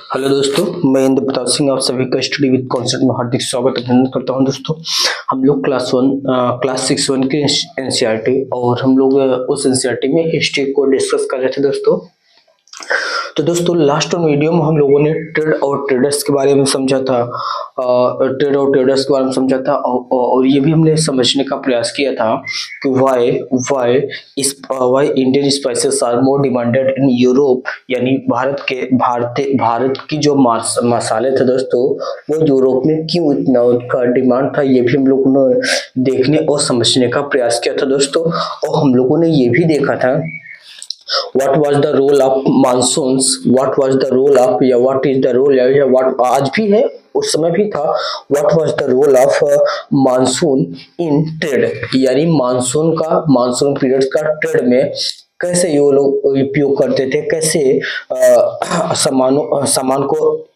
Hello दोस्तों, मैं इंद्र प्रताप सिंह आप सभी का स्टडी विद कॉन्सेप्ट में हार्दिक स्वागत अभिनंदन करता हूं। दोस्तों, हम लोग क्लास 6-1 के एनसीईआरटी और हम लोग उस एनसीईआरटी में हिस्ट्री को डिस्कस कर रहे थे। तो दोस्तों लास्ट वीडियो में हम लोगों ने ट्रेड और ट्रेडर्स के बारे में समझा था। ट्रेड और ट्रेडर्स के बारे में समझा था और ये भी हमने समझने का प्रयास किया था कि why Indian spices are more demanded in Europe, यानी भारत की जो मसाले थे दोस्तों, वो यूरोप में क्यों इतना उनका डिमांड था, ये भी हम लोगों ने देखने और समझने का प्रयास किया था दोस्तों। और हम लोगों ने ये भी देखा था what was the role of monsoons, what was the role of या what is the role या what आज भी है, उस समय भी था। what was the role of monsoon in trade, यानी मानसून पीरियड का ट्रेड में कैसे ये लोग उपयोग करते थे, कैसे सामान को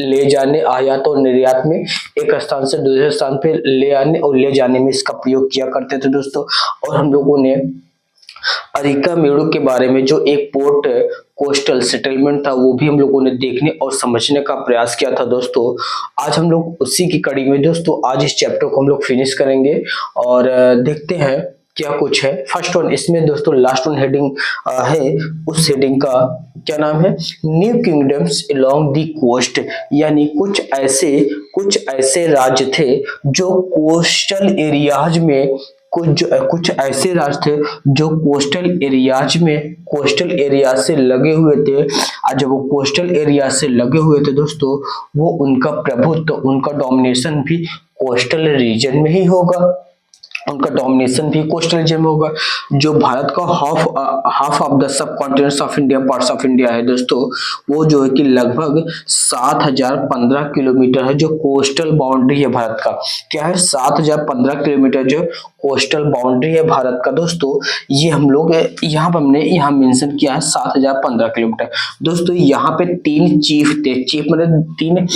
ले जाने, आयात और निर्यात में एक स्थान से दूसरे स्थान पे ले आने और ले जाने में इसका प्रयोग किया करते थे दोस्तों। और हम लोगों ने अरिका मेरू के बारे में, जो एक पोर्ट कोस्टल सेटलमेंट था, वो भी हम लोगों ने देखने और समझने का प्रयास किया था दोस्तों। आज हम लोग उसी की कड़ी में दोस्तों आज इस चैप्टर को हम लोग फिनिश करेंगे और देखते हैं क्या कुछ है। फर्स्ट वन इसमें दोस्तों लास्ट वन हेडिंग है, उस हेडिंग का क्या नाम है, new kingdoms along the coast, यानी कुछ ऐसे राज्य थे जो कोस्टल एरियाज में कुछ ऐसे राज्य थे जो कोस्टल एरिया से लगे हुए थे। और जब वो कोस्टल एरिया से लगे हुए थे दोस्तों, वो उनका प्रभुत्व, उनका डोमिनेशन भी कोस्टल रीजन में ही होगा, उनका डोमिनेशन भी कोस्टल रीजन में होगा। जो भारत का half of the sub continents of India, parts of India है दोस्तों, वो जो है कि लगभग 7015 किलोमीटर है, जो कोस्टल बाउंड्री है भारत का। क्या है? 7015 किलोमीटर जो कोस्टल बाउंड्री है भारत का दोस्तों। ये हम लोग हमने यहाँ मेंशन किया है 7015 किलोमीटर दोस्तों। यहाँ पे 3 चीफ थे, चीफ मतलब तीन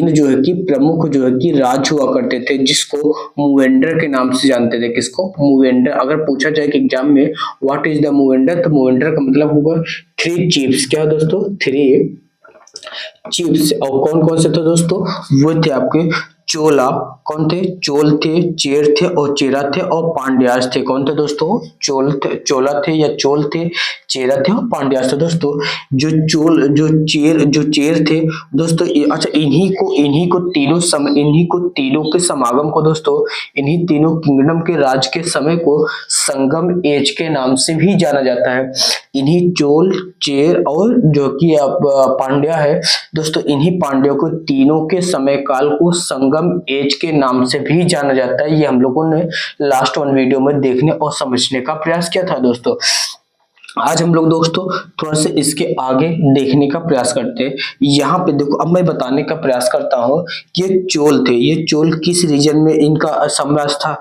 जो है कि राज्य हुआ करते थे, जिसको मूवेंडर के नाम से जानते थे। किसको? मूवेंडर। अगर पूछा जाए कि एग्जाम में व्हाट इज द मूवेंडर, तो मूवेंडर का मतलब होगा 3 चीफ्स। क्या दोस्तों? 3 चीफ्स। और कौन कौन से थे दोस्तों? वो थे आपके चोला। कौन थे? चोल थे, चेर थे और चेरा थे और पांड्यास थे। कौन थे दोस्तों? चोला थे या चोल थे, चेरा थे और पांड्यास थे दोस्तों। जो चेर थे दोस्तों, अच्छा इन्हीं को तीनों के समागम को दोस्तों, इन्हीं तीनों किंगडम के राज के समय को संगम एज के नाम से भी जाना जाता है। इन्हीं चोल, चेर और जो कि पांड्या है दोस्तों, इन्हीं पांड्यों को तीनों के समय काल को संगम एज के नाम से भी जाना जाता है। ये हम लोगों ने लास्ट वन वीडियो में देखने और समझने का प्रयास किया था दोस्तों। आज हम लोग दोस्तों थोड़ा सा इसके आगे देखने का प्रयास करते हैं। यहाँ पे देखो, अब मैं बताने का प्रयास करता हूँ कि ये चोल थे। ये चोल किस रीजन में इनका साम्राज्य था,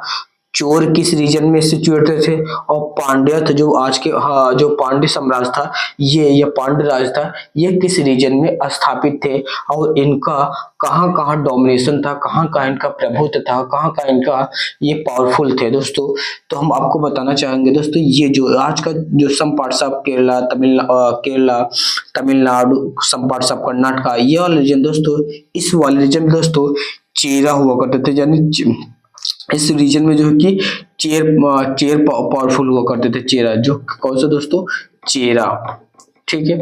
चोर किस रीजन में सिचुएटेड थे, और पांड्या थे जो आज के जो पांड्य साम्राज्य था, ये पांड्य राज था, ये किस रीजन में स्थापित थे और इनका कहाँ कहाँ डोमिनेशन था, कहाँ कहाँ इनका प्रभुत्व था, कहाँ कहाँ इनका ये पावरफुल थे दोस्तों। तो हम आपको बताना चाहेंगे दोस्तों, ये जो आज का जो some parts of Kerala, Tamil Nadu, some parts of Karnataka, ये वाला रीजन दोस्तों, इस वाले रीजन में दोस्तों चेरा हुआ करते थे, यानी इस रीजन में जो है कि चेर पावरफुल हुआ करते थे। चेरा जो कौन सा दोस्तों? चेरा। ठीक है,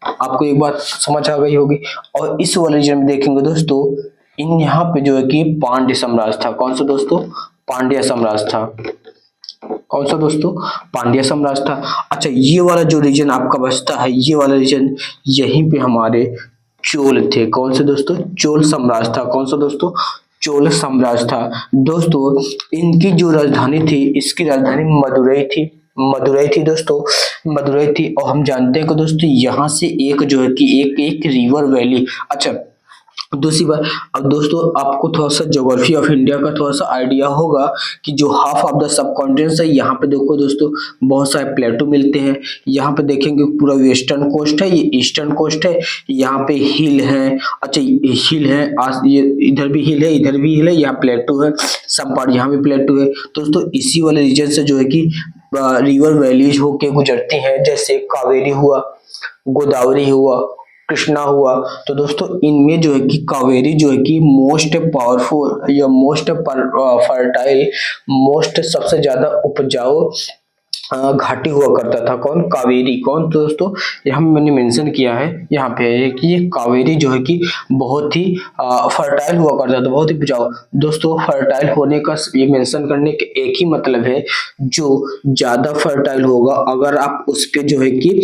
आपको एक बात समझ आ गई होगी। और इस वाले रीजन में देखेंगे दोस्तों, इन यहाँ पे जो है कि पांड्य साम्राज्य था। कौन सा दोस्तों? पांड्य साम्राज्य था। कौन सा दोस्तों? पांड्य साम्राज्य था। अच्छा, ये वाला जो रीजन आपका बचता है, ये वाला रीजन, यहीं पे हमारे चोल थे। कौन से दोस्तों? चोल साम्राज्य था। कौन सा दोस्तों? चोल साम्राज्य था दोस्तों। इनकी जो राजधानी थी, इसकी राजधानी मदुरई थी दोस्तों, मदुरई थी। और हम जानते हैं कि दोस्तों यहाँ से एक जो है कि एक रिवर वैली। अच्छा, दूसरी बात, अब दोस्तों आपको थोड़ा सा ज्योग्राफी ऑफ इंडिया का थोड़ा सा आइडिया होगा कि जो half of the sub continents है, यहाँ पे देखो दोस्तों बहुत सारे प्लेटो मिलते हैं। यहाँ पे देखेंगे पूरा वेस्टर्न कोस्ट है, ये ईस्टर्न कोस्ट है, यहाँ पे हिल है। अच्छा, हिल है, ये इधर भी हिल है, इधर भी हिल है, यहाँ प्लेटो है, सब पार्ट यहाँ भी प्लेटो है दोस्तों। इसी वाले रीजन से जो है कि रिवर वैलीज होके गुजरती हैं, जैसे कावेरी हुआ, गोदावरी हुआ, कृष्णा हुआ। तो दोस्तों इनमें जो है कि कावेरी जो है कि मोस्ट पावरफुल या मोस्ट फर्टाइल, मोस्ट सबसे ज्यादा उपजाऊ घाटी हुआ करता था। कौन? कावेरी। कौन? तो दोस्तों यहाँ मैंने मेंशन किया है, यहाँ पे है कि ये कावेरी जो है कि बहुत ही फर्टाइल हुआ करता था, बहुत ही उपजाऊ। दोस्तों फर्टाइल होने का ये मेंशन करने के एक ही मतलब है, जो ज्यादा फर्टाइल होगा अगर आप उस पे जो है कि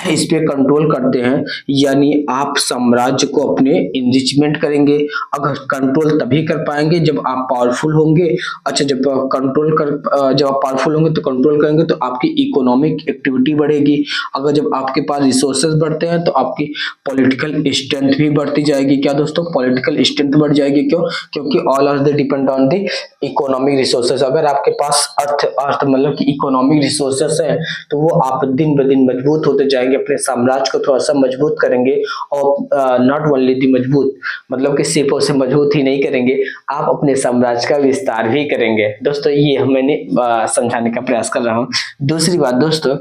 इस पे कंट्रोल करते हैं, यानी आप साम्राज्य को अपने इंरिचमेंट करेंगे। अगर कंट्रोल तभी कर पाएंगे जब आप पावरफुल होंगे। अच्छा, जब जब आप पावरफुल होंगे तो कंट्रोल करेंगे तो आपकी इकोनॉमिक एक्टिविटी बढ़ेगी। अगर जब आपके पास रिसोर्सेज बढ़ते हैं तो आपकी पॉलिटिकल स्ट्रेंथ भी बढ़ती जाएगी। क्या दोस्तों? पॉलिटिकल स्ट्रेंथ बढ़ जाएगी। क्यों? क्योंकि all of the depend on the economic resources. अगर आपके पास अर्थ अर्थ मतलब कि इकोनॉमिक रिसोर्सेज है तो वो आप दिन ब दिन मजबूत होते जाएंगे, अपने साम्राज्य को थोड़ा सा मजबूत करेंगे। और नॉट ओनली दी मजबूत, मतलब कि सिर्फ उसे मजबूत ही नहीं करेंगे, आप अपने साम्राज्य का विस्तार भी करेंगे। दोस्तों ये मैंने समझाने का प्रयास कर रहा हूँ। दूसरी बात दोस्तों,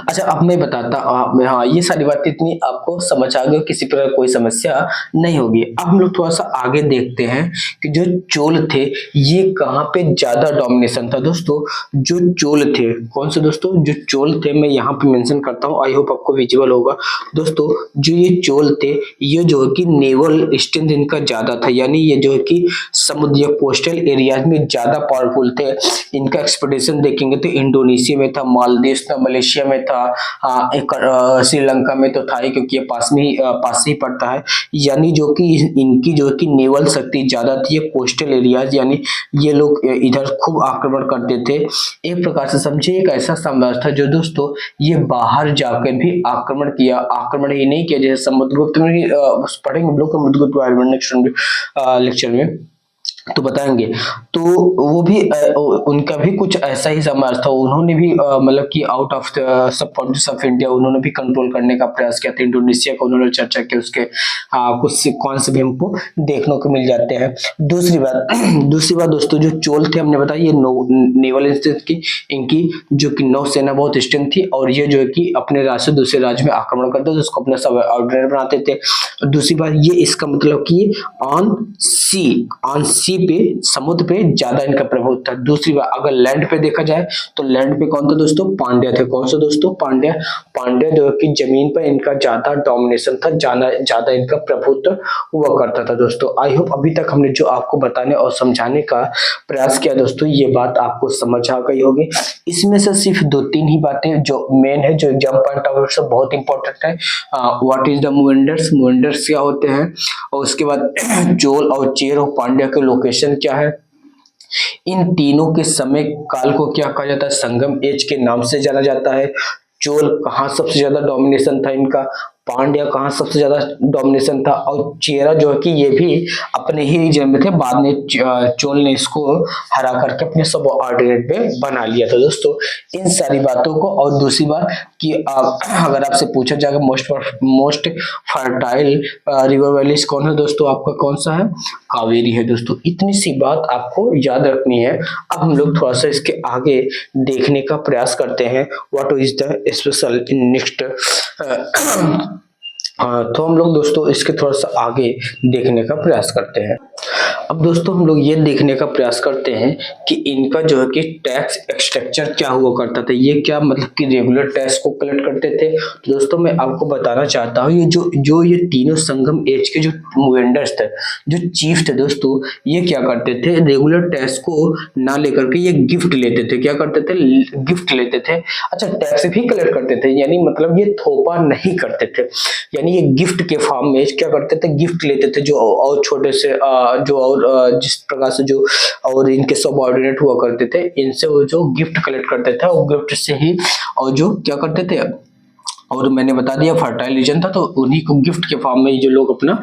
अच्छा अब मैं बताता हाँ, ये सारी बातें इतनी आपको समझ आ गई, किसी प्रकार कोई समस्या नहीं होगी। अब हम लोग थोड़ा सा आगे देखते हैं कि जो चोल थे ये कहाँ पे ज्यादा डोमिनेशन था। दोस्तों जो चोल थे, कौन से दोस्तों? जो चोल थे, मैं यहाँ पे मेंशन करता हूँ, आई होप आपको विजुअल होगा। दोस्तों जो ये चोल थे, ये जो है कि नेवल स्ट्रेंथ इनका ज्यादा था, यानी ये जो है कि समुद्र या कोस्टल एरियाज में ज्यादा पावरफुल थे। इनका एक्सपेडिशन देखेंगे तो इंडोनेशिया में था, मालदीव था, मलेशिया में था, श्रीलंका में तो था ही, क्योंकि ये पास ही पड़ता है। यानी जो कि इनकी जो कि नेवल शक्ति ज्यादा थी। ये कोस्टल एरियाज, यानी ये लोग इधर खूब आक्रमण करते थे। एक प्रकार से समझिए एक ऐसा साम्राज्य था जो दोस्तों ये बाहर जाकर भी आक्रमण किया। आक्रमण ही नहीं किया, जैसे समुद्रगुप्त में भी पढ़ेंगे हम लोग समुद्रगुप्त बारे में नेक्स्ट लेक्चर में तो बताएंगे। तो वो भी उनका भी कुछ ऐसा ही समाज था। उन्होंने भी मतलब कि आउट ऑफ सब कॉन्टिनेंट ऑफ इंडिया उन्होंने भी कंट्रोल करने का प्रयास किया था। इंडोनेशिया को उन्होंने चर्चा की, उसके कुछ कॉन्स भी हमको देखने को मिल जाते हैं। दूसरी बात दोस्तों, जो चोल थे हमने बताया ये नेवल इंस्टेंस की, इनकी जो कि नौसेना बहुत स्ट्रेंथ थी, और ये जो है कि अपने राज्य से दूसरे राज्य में आक्रमण करते थे, उसको अपना सब ऑर्डिनरी बनाते थे। दूसरी बात ये इसका मतलब कि ऑन सी पे, समुद्र पे ज्यादा इनका प्रभुत्व था। दूसरी बात अगर लैंड पे देखा जाए तो लैंड पे कौन था दोस्तों? पांड्या थे। कौन सा दोस्तों? पांड्या जो कि जमीन पर इनका ज्यादा डोमिनेशन था, ज्यादा इनका प्रभुत्व हुआ करता था। दोस्तों आई होप अभी तक हमने जो आपको बताने और समझाने का प्रयास किया दोस्तों, ये बात आपको समझ आ गई होगी। इसमें से सिर्फ 2-3 ही बातें जो मेन है, जो एग्जाम पॉइंट ऑफ व्यू से बहुत इंपॉर्टेंट है। व्हाट इज द मूवेंडर्स क्या होते हैं, और उसके बाद चोल और चेर और पांड्या के लोकेशन क्या है, इन तीनों के समय काल को क्या कहा जाता है? संगम एज के नाम से जाना जाता है। चोल कहाँ सबसे ज्यादा डोमिनेशन था इनका, पांड्या कहाँ सबसे ज्यादा डोमिनेशन था, और चेरा जो है कि ये भी अपने ही रीजन में थे। बाद में चोल ने इसको हरा करके अपने सब ऑर्डिनेट पे बना लिया था। दोस्तों इन सारी बातों को, और दूसरी बात कि अगर आपसे पूछा जाएगा मोस्ट फर्टाइल रिवर वैलीज कौन है दोस्तों, आपका कौन सा है? कावेरी है। दोस्तों इतनी सी बात आपको याद रखनी है। अब हम लोग थोड़ा सा इसके आगे देखने का प्रयास करते हैं, what is the special in next. तो हम लोग दोस्तों इसके थोड़ा सा आगे देखने का प्रयास करते हैं। अब दोस्तों हम लोग ये देखने का प्रयास करते हैं कि इनका जो है कि टैक्स स्ट्रक्चर क्या हुआ करता था। ये क्या मतलब कि रेगुलर टैक्स को कलेक्ट करते थे। तो दोस्तों मैं आपको बताना चाहता हूँ, ये जो ये तीनों संगम एज के जो मूवेंडर्स थे, जो चीफ थे दोस्तों, ये क्या करते थे? रेगुलर टैक्स को ना लेकर के ये गिफ्ट लेते थे। क्या करते थे? गिफ्ट लेते थे। अच्छा टैक्स भी कलेक्ट करते थे, यानी मतलब ये थोपा नहीं करते थे, यानी ये गिफ्ट के फॉर्म में क्या करते थे? गिफ्ट लेते थे। जो और छोटे से जो और जिस प्रकार से जो और इनके सबऑर्डिनेट हुआ करते थे, इनसे वो जो गिफ्ट कलेक्ट करते थे, और गिफ्ट से ही और जो क्या करते थे, और मैंने बता दिया फर्टाइल रीजन था, तो उन्हीं को गिफ्ट के फॉर्म में जो लोग अपना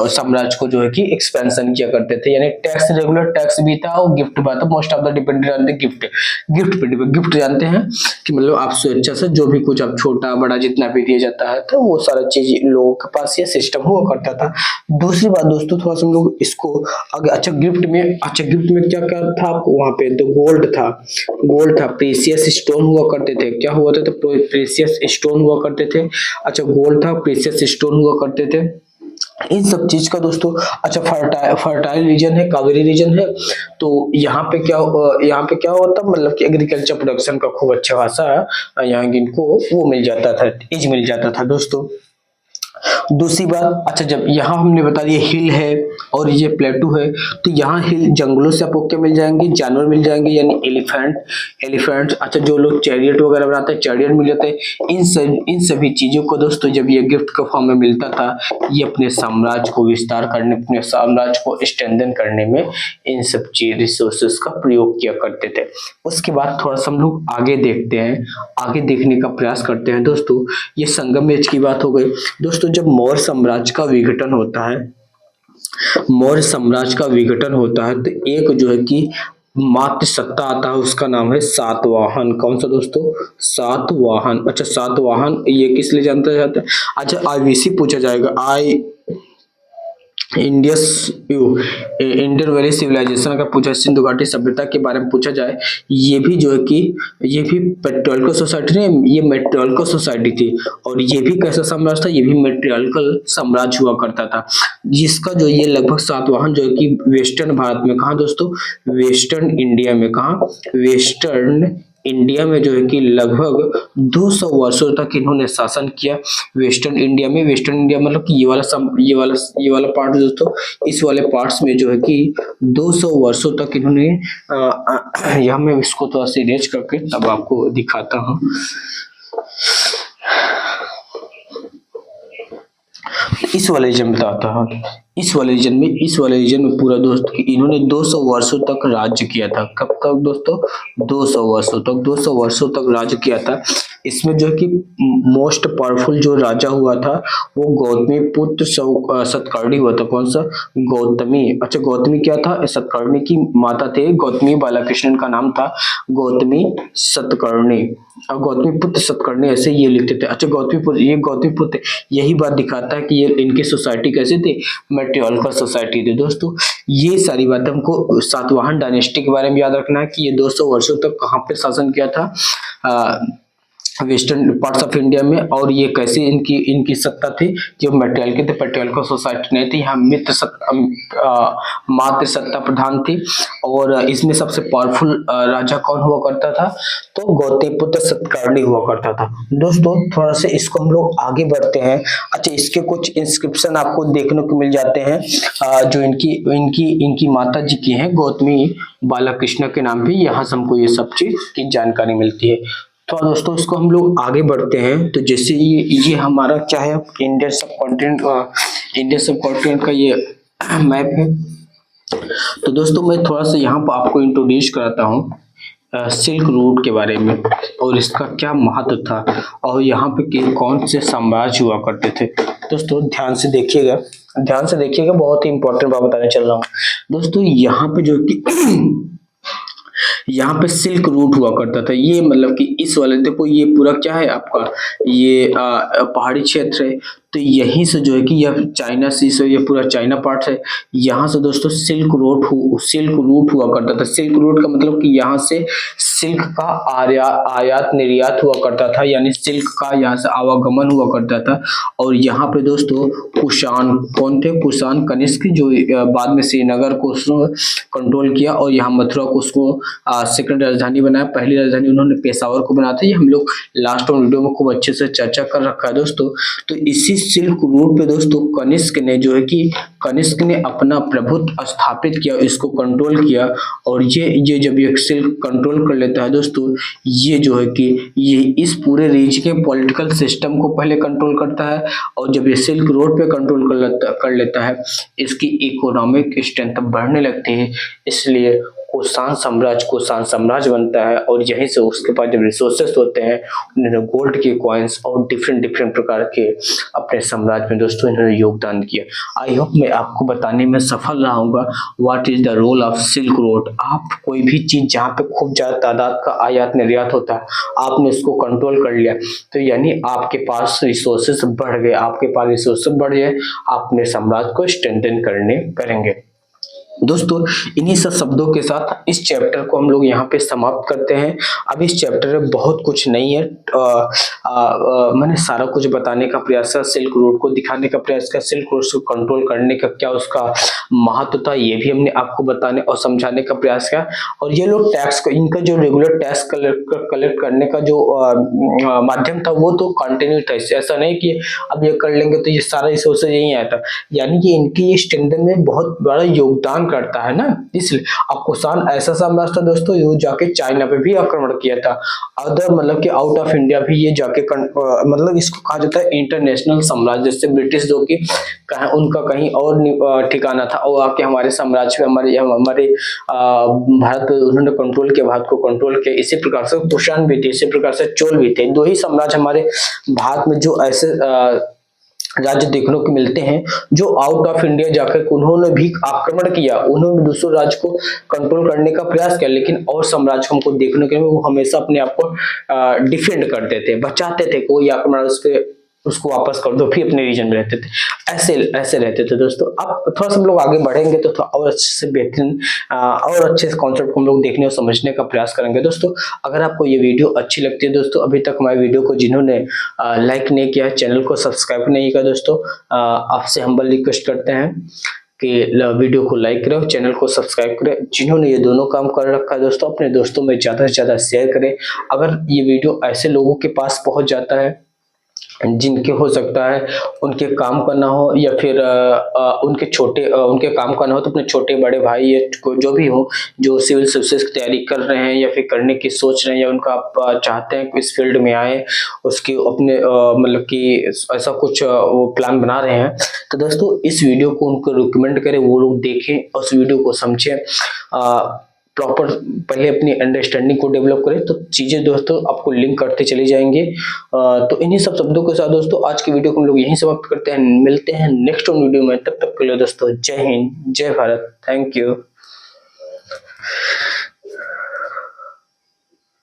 साम्राज्य को जो है कि एक्सपेंशन किया करते थे। यानी टैक्स रेगुलर टैक्स भी था और गिफ्ट भी था। Most of the dependent on the gift. Gift जानते हैं कि मतलब आप स्वेच्छा से जो भी कुछ आप छोटा बड़ा जितना भी दिया जाता है, तो वो सारा चीज लोगों के पास ये सिस्टम हुआ करता था। दूसरी बात दोस्तों थोड़ा सा हम लोग इसको आगे, अच्छा गिफ्ट में क्या क्या था वहां पे? तो गोल्ड था, प्रेसियस स्टोन हुआ करते थे। क्या हुआ था? तो प्रेसियस प्रेशियस स्टोन हुआ करते थे। अच्छा गोल्ड था, प्रेशियस स्टोन हुआ करते थे, इन सब चीज का दोस्तों। अच्छा फर्टाइल रीजन है, कावेरी रीजन है, तो यहाँ पे क्या होता मतलब कि एग्रीकल्चर प्रोडक्शन का खूब अच्छा खासा यहाँ इनको वो मिल जाता था, एज मिल जाता था दोस्तों। दूसरी बात, अच्छा जब यहाँ हमने बता दिया हिल है और ये प्लेटू है, तो यहाँ हिल जंगलों से आपको क्या मिल जाएंगे, जानवर मिल जाएंगे, यानी एलिफेंट। अच्छा जो लोग चैरियट वगैरह बनाते हैं, चैरियट मिल जाते हैं। इन सभी चीजों को दोस्तों जब ये गिफ्ट के फॉर्म में मिलता था, ये अपने साम्राज्य को विस्तार करने, अपने साम्राज्य को स्ट्रेंथन करने में इन सब चीज रिसोर्सेस का प्रयोग किया करते थे। उसके बाद थोड़ा सा हम लोग आगे देखते हैं, आगे देखने का प्रयास करते हैं दोस्तों। ये संगम एज की बात हो गई दोस्तों। जब मौर्य साम्राज्य का विघटन होता है, मौर्य साम्राज्य का विघटन होता है, तो एक जो है कि मात्र सत्ता आता है, उसका नाम है सातवाहन। कौन सा दोस्तों? सातवाहन। अच्छा सातवाहन ये किस लिए जानते जाते हैं? अच्छा आईवीसी पूछा जाएगा, आई इंडियस इंडियन वैली सिविलाइजेशन अगर पूछा, सिंधु घाटी सभ्यता के बारे में पूछा जाए, ये भी जो है कि ये भी मेट्रियलिकल सोसाइटी नहीं, ये मेट्रियलिकल सोसाइटी थी। और ये भी कैसा साम्राज्य था? ये भी मेट्रियलिकल साम्राज्य हुआ करता था, जिसका जो ये लगभग सातवाहन जो है कि वेस्टर्न भारत में, कहा दोस्तों? वेस्टर्न इंडिया में। कहा? वेस्टर्न इंडिया में जो है कि लगभग 200 वर्षों तक इन्होंने शासन किया वेस्टर्न इंडिया में। वेस्टर्न इंडिया मतलब कि ये वाला पार्ट दोस्तों, इस वाले पार्ट्स में जो है कि 200 वर्षों तक इन्होंने यहाँ मैं इसको थोड़ा सा इरेज करके तब आपको दिखाता हूँ। इस वाले रीजन में बताता हूँ, इस वाले रीजन में पूरा दोस्त कि इन्होंने 200 वर्षों तक राज्य किया था। कब तक दोस्तों? 200 वर्षों तक राज्य किया था। इसमें जो है कि मोस्ट पावरफुल जो राजा हुआ था वो गौतमी पुत्र सतकर्णी हुआ था। कौन सा? गौतमी। अच्छा गौतमी क्या था? सतकर्णी की माता थे गौतमी, बालाकृष्णन का नाम था गौतमी सतकर्णी। अब गौतमी पुत्र सतकर्णी ऐसे ये लिखते थे। अच्छा गौतमी पुत्र, यही बात दिखाता है कि ये इनकी सोसाइटी कैसी थी? मेट्रियलिकल सोसाइटी थी दोस्तों। ये सारी बातें हमको सातवाहन डायनेस्टी के बारे में याद रखना है कि ये 200 वर्षों तक कहाँ पे शासन किया था, वेस्टर्न पार्ट्स ऑफ इंडिया में। और ये कैसे इनकी सत्ता थी, जो मेट्रियलिकल थे, पेट्रियलिकल सोसाइटी नहीं थी। यहाँ मात्र सत्ता प्रधान थी। और इसमें सबसे पावरफुल राजा कौन हुआ करता था? तो गौतमीपुत्र सतकर्णी हुआ करता था दोस्तों। थोड़ा सा इसको हम लोग आगे बढ़ते हैं। अच्छा इसके कुछ इंस्क्रिप्शन आपको देखने को मिल जाते हैं, जो इनकी माता जी की हैं, गौतमी बालाकृष्ण के नाम भी। यहाँ से हमको ये सब चीज की जानकारी मिलती है। तो दोस्तों इसको हम लोग आगे बढ़ते हैं। तो जैसे ये हमारा क्या है, इंडियन सब कॉन्टिनेंट का ये मैप है। तो दोस्तों मैं थोड़ा सा यहाँ पर आपको इंट्रोड्यूस कराता हूँ सिल्क रूट के बारे में और इसका क्या महत्व था और यहाँ पे कौन से साम्राज्य हुआ करते थे। दोस्तों ध्यान से देखिएगा, बहुत ही इंपॉर्टेंट बात बताने चल रहा हूँ दोस्तों। यहाँ पे जो कि यहाँ पे सिल्क रूट हुआ करता था। ये मतलब कि इस वाले देखो, ये पूरा क्या है आपका, ये पहाड़ी क्षेत्र है। तो यहीं से जो है कि यह चाइना से ये पूरा चाइना पार्ट है। यहाँ से दोस्तों सिल्क रूट हुआ करता था। सिल्क रूट का मतलब कि यहाँ से सिल्क का आयात निर्यात हुआ करता था, यानी सिल्क का यहाँ से आवागमन हुआ करता था। और यहाँ पे दोस्तों कुषाण कौन थे? कुषाण कनिष्क, जो बाद में श्रीनगर को कंट्रोल किया और यहाँ मथुरा को उसको सेकंड राजधानी बनाया। पहली राजधानी उन्होंने पेशावर को बनाया था। ये हम लोग लास्ट वीडियो में खूब अच्छे से चर्चा कर रखा है दोस्तों। तो इसी सिल्क रूट पे दोस्तों कनिष्क ने अपना प्रभुत्व स्थापित किया, इसको कंट्रोल किया। और ये जब ये सिल्क कंट्रोल कर लेता है दोस्तों, ये जो है कि ये इस पूरे रीजन के पॉलिटिकल सिस्टम को पहले कंट्रोल करता है। और जब ये सिल्क रोड पे कंट्रोल कर लेता है, इसकी इकोनॉमिक स्ट्रेंथ बढ़ने लगती है। इसलिए कुषाण साम्राज्य बनता है। और यहीं से उसके पास जब रिसोर्सेस होते हैं, उन्होंने गोल्ड के कॉइन्स और डिफरेंट प्रकार के अपने साम्राज्य में दोस्तों इन्होंने योगदान किया। आई होप मैं आपको बताने में सफल रहूंगा what is the role of silk road. आप कोई भी चीज जहाँ पे खूब ज्यादा तादाद का आयात निर्यात होता है, आपने इसको कंट्रोल कर लिया, तो यानी आपके पास रिसोर्सेस बढ़ गए, आप अपने साम्राज्य को स्ट्रेंथन करेंगे। दोस्तों इन्हीं सब शब्दों के साथ इस चैप्टर को हम लोग यहाँ पे समाप्त करते हैं। अब इस चैप्टर में बहुत कुछ नहीं है, मैंने सारा कुछ बताने का प्रयास किया, सिल्क रोड को दिखाने का प्रयास किया, सिल्क रोड को कंट्रोल करने का क्या उसका महत्व था ये भी हमने आपको बताने और समझाने का प्रयास किया। और ये लोग टैक्स इनका जो रेगुलर टैक्स कलेक्ट करने का जो माध्यम था वो तो कंटिन्यू था, ऐसा नहीं कि अब ये कर लेंगे तो ये सारा रिसोर्सेज यही आया था, यानी कि इनकी ये स्ट्रेंथन में बहुत बड़ा योगदान करता है ना। इसलिए अब कुषाण ऐसा साम्राज्य था दोस्तों, ये जाके चाइना पे भी आक्रमण किया था, अदर मतलब कि आउट ऑफ इंडिया भी ये जाके मतलब इसको कहा जाता है इंटरनेशनल साम्राज्य, जैसे ब्रिटिश जो कि उनका कहीं और ठिकाना था और आके हमारे साम्राज्य पे हमारे भारत पे उन्होंने कंट्रोल किया, भारत को कंट्रोल किया। इसी प्रकार से कुषाण भी थे, इसी प्रकार से चोल भी थे, दो ही साम्राज्य हमारे भारत में जो ऐसे राज्य देखने को मिलते हैं जो आउट ऑफ इंडिया जाकर उन्होंने भी आक्रमण किया, उन्होंने दूसरे राज्य को कंट्रोल करने का प्रयास किया, लेकिन और साम्राज्य हमको देखने के लिए वो हमेशा अपने आप को डिफेंड करते थे, बचाते थे, कोई आक्रमण उसको वापस कर दो, फिर अपने रीजन में रहते थे, ऐसे ऐसे रहते थे दोस्तों। अब थोड़ा सा हम लोग आगे बढ़ेंगे तो थोड़ा और अच्छे से बेहतरीन और अच्छे से कॉन्सेप्ट को हम लोग देखने और समझने का प्रयास करेंगे दोस्तों। अगर आपको ये वीडियो अच्छी लगती है दोस्तों, अभी तक हमारे वीडियो को जिन्होंने लाइक नहीं किया, चैनल को सब्सक्राइब नहीं किया दोस्तों, आपसे हम्बल रिक्वेस्ट करते हैं कि वीडियो को लाइक करें, चैनल को सब्सक्राइब करें। जिन्होंने ये दोनों काम कर रखा है दोस्तों, अपने दोस्तों में ज्यादा से ज्यादा शेयर करें। अगर ये वीडियो ऐसे लोगों के पास पहुंच जाता है जिनके हो सकता है उनके काम का ना हो, या फिर उनके काम का ना हो, तो अपने छोटे बड़े भाई या जो भी हो जो सिविल सर्विसेज की तैयारी कर रहे हैं या फिर करने की सोच रहे हैं, या उनका आप चाहते हैं कि इस फील्ड में आए, उसके अपने मतलब कि ऐसा कुछ वो प्लान बना रहे हैं, तो दोस्तों इस वीडियो को उनको रिकमेंड करें, वो लोग देखें और उस वीडियो को समझें, प्रॉपर पहले अपनी अंडरस्टैंडिंग को डेवलप करें, तो चीजें दोस्तों आपको लिंक करते चले जाएंगे। तो इन्हीं सब शब्दों के साथ दोस्तों आज की वीडियो को हम लोग यहीं समाप्त करते हैं, मिलते हैं नेक्स्ट वीडियो में, तब तक के लिए दोस्तों जय हिंद, जय भारत, थैंक यू।